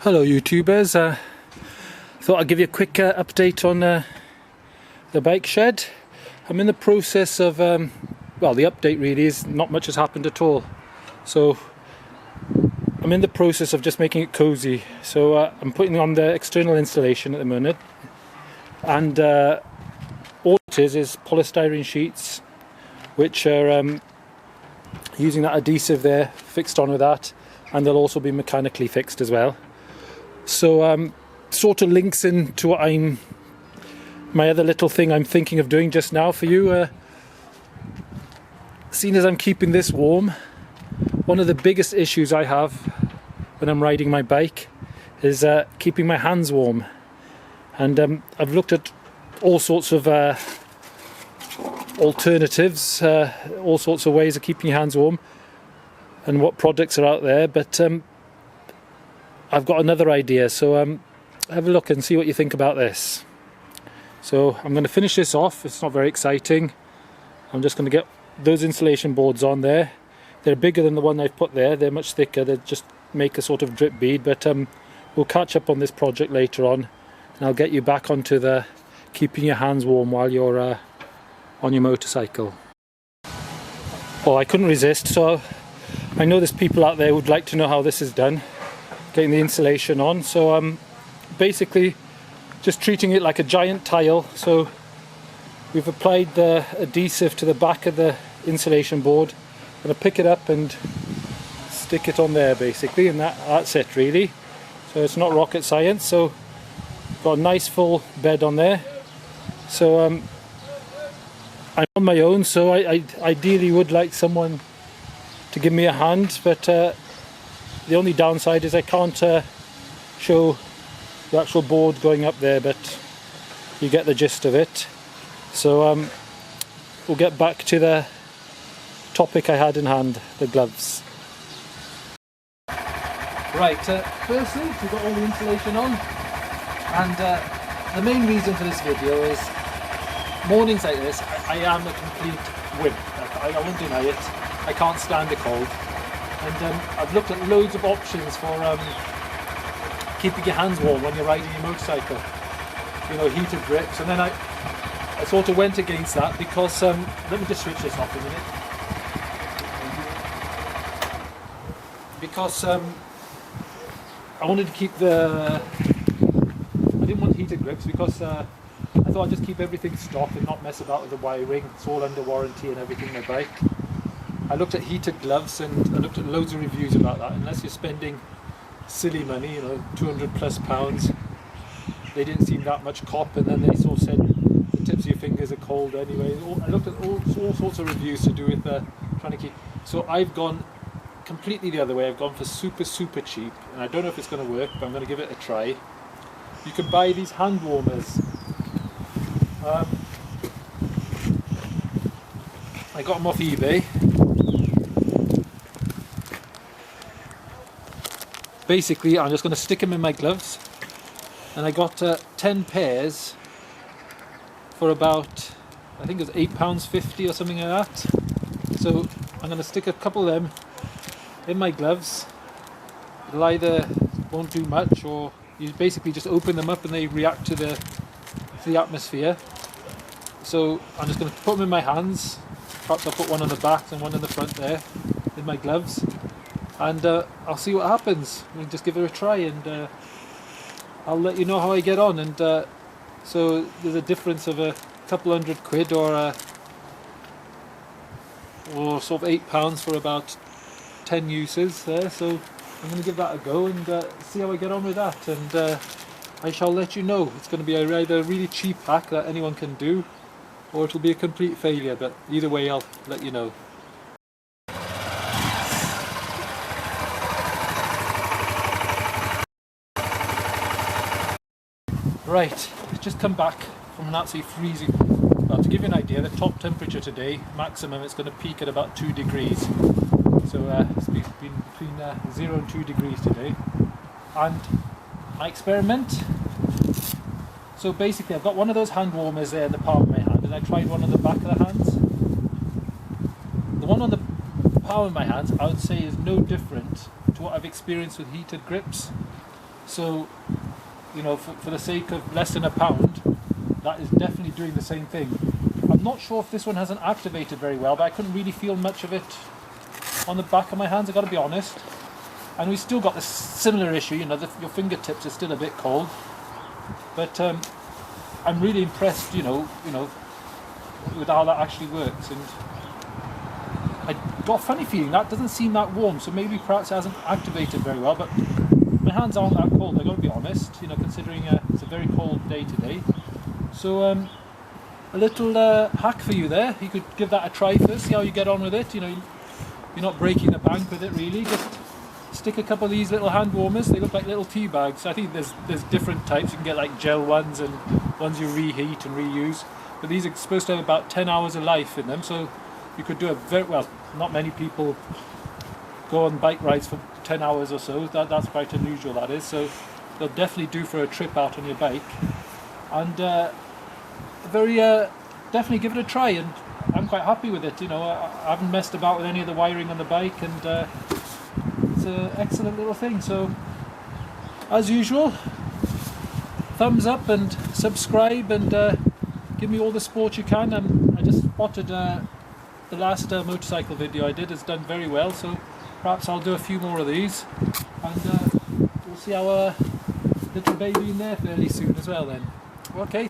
Hello YouTubers, thought I'd give you a quick update on the bike shed. I'm in the process of, well, the update really is not much has happened at all. So I'm in the process of just making it cozy. So I'm putting on the external installation at the minute, and all it is polystyrene sheets which are using that adhesive there, fixed on with that, and they'll also be mechanically fixed as well. So sort of links into what my other little thing I'm thinking of doing just now for you. Seeing as I'm keeping this warm, one of the biggest issues I have when I'm riding my bike is keeping my hands warm. And I've looked at all sorts of alternatives, all sorts of ways of keeping your hands warm and what products are out there, but I've got another idea, so have a look and see what you think about this. So I'm going to finish this off. It's not very exciting. I'm just going to get those insulation boards on there. They're bigger than the one I've put there. They're much thicker. They just make a sort of drip bead, but we'll catch up on this project later on, and I'll get you back onto the keeping your hands warm while you're on your motorcycle. Oh, I couldn't resist, so I know there's people out there who would like to know how this is done, getting the insulation on. So basically just treating it like a giant tile. So we've applied the adhesive to the back of the insulation board. I'm going to pick it up and stick it on there basically, and that's it really. So it's not rocket science. So got a nice full bed on there. So I'm on my own, so I ideally would like someone to give me a hand, but the only downside is I can't show the actual board going up there, but you get the gist of it. So we'll get back to the topic I had in hand, the gloves. Right, firstly we've got all the insulation on, and the main reason for this video is mornings like this I am a complete wimp. I won't deny it. I can't stand the cold. And I've looked at loads of options for keeping your hands warm when you're riding your motorcycle. You know, heated grips, and then I sort of went against that because, let me just switch this off a minute. Because I wanted to keep I didn't want heated grips because I thought I'd just keep everything stock and not mess about with the wiring. It's all under warranty and everything in my bike. I looked at heated gloves and I looked at loads of reviews about that. Unless you're spending silly money, you know, 200 plus pounds, they didn't seem that much cop. And then they sort of said the tips of your fingers are cold anyway. I looked at all sorts of reviews to do with trying to keep. So I've gone completely the other way. I've gone for super cheap, and I don't know if it's going to work, but I'm going to give it a try. You can buy these hand warmers. I got them off eBay. Basically, I'm just going to stick them in my gloves, and I got 10 pairs for about, I think it was £8.50 or something like that. So I'm going to stick a couple of them in my gloves. It'll either won't do much, or you basically just open them up and they react to the atmosphere. So I'm just going to put them in my hands. Perhaps I'll put one on the back and one in the front there in my gloves, and I'll see what happens. We'll just give it a try, and I'll let you know how I get on. And so there's a difference of a couple £100 or sort of £8 for about 10 uses there. So I'm going to give that a go and see how I get on with that, and I shall let you know. It's going to be either a really cheap hack that anyone can do, or it'll be a complete failure, but either way I'll let you know. Right, just come back from an absolutely freezing. Well, to give you an idea, the top temperature today, maximum, it's going to peak at about 2 degrees. So it's been between 0 and 2 degrees today. And I experiment. So basically I've got one of those hand warmers there in the palm of my hand, and I tried one on the back of the hands. The one on the palm of my hands I would say is no different to what I've experienced with heated grips. So, you know, for the sake of less than £1, that is definitely doing the same thing. I'm not sure if this one hasn't activated very well, but I couldn't really feel much of it on the back of my hands, I've got to be honest. And we still got this similar issue, you know, your fingertips are still a bit cold. But I'm really impressed, you know, with how that actually works. And I got a funny feeling that doesn't seem that warm, so maybe perhaps it hasn't activated very well. But my hands aren't that cold, I've got to be honest, you know, considering it's a very cold day today. So a little hack for you there. You could give that a try first, see how you get on with it. You know, you're not breaking the bank with it really. Just stick a couple of these little hand warmers. They look like little tea bags. I think there's different types. You can get like gel ones and ones you reheat and reuse. But these are supposed to have about 10 hours of life in them. So you could do a very well. Not many people go on bike rides for 10 hours or so. That's quite unusual. That is. So they'll definitely do for a trip out on your bike. And definitely give it a try, and I'm quite happy with it. You know, I haven't messed about with any of the wiring on the bike, and it's an excellent little thing. So, as usual, thumbs up and subscribe, and give me all the support you can. I just spotted the last motorcycle video I did has done very well, so perhaps I'll do a few more of these, and we'll see our little baby in there fairly soon as well then. Okay.